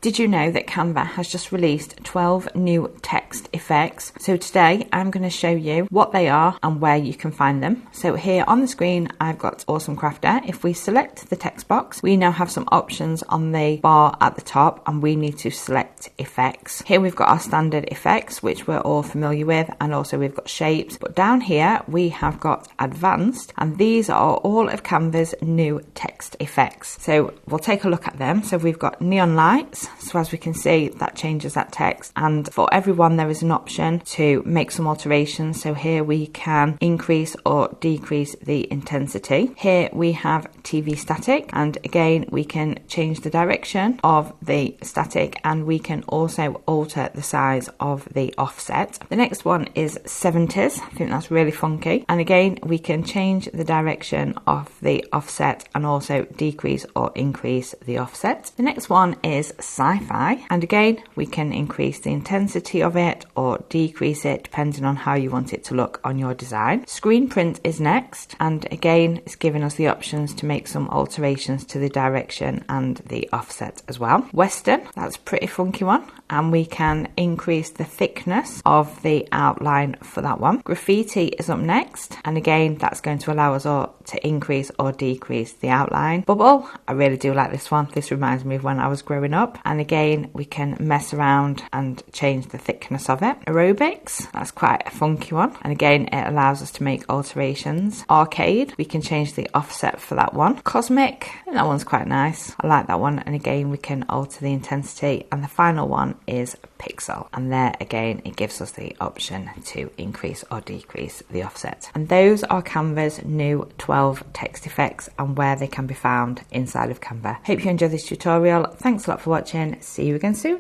Did you know that Canva has just released 12 new text effects? So today I'm going to show you what they are and where you can find them. So here on the screen I've got Awesome Crafter. If we select the text box, we now have some options on the bar at the top and we need to select effects. Here we've got our standard effects, which we're all familiar with, and also we've got shapes. But down here we have got advanced, and these are all of Canva's new text effects. So we'll take a look at them. So we've got neon lights. So as we can see, that changes that text, and for everyone there is an option to make some alterations. So here we can increase or decrease the intensity. Here we have TV static, and again we can change the direction of the static, and we can also alter the size of the offset. The next one is 70s. I think that's really funky, and again we can change the direction of the offset and also decrease or increase the offset. The next one is sci-fi, and again we can increase the intensity of it or decrease it depending on how you want it to look on your design. Screen print is next, and again it's giving us the options to make some alterations to the direction and the offset as well. Western, that's a pretty funky one, and we can increase the thickness of the outline for that one. Graffiti is up next, and again that's going to allow us all to increase or decrease the outline. Bubble, I really do like this one. This reminds me of when I was growing up, and again we can mess around and change the thickness of it. Aerobics, that's quite a funky one, and again it allows us to make alterations. Arcade, we can change the offset for that one. Cosmic, that one's quite nice. I like that one, and again we can alter the intensity. And the final one is pixel, and there again it gives us the option to increase or decrease the offset. And those are Canva's new 12 text effects and where they can be found inside of Canva. Hope you enjoyed this tutorial. Thanks a lot for watching. See you again soon.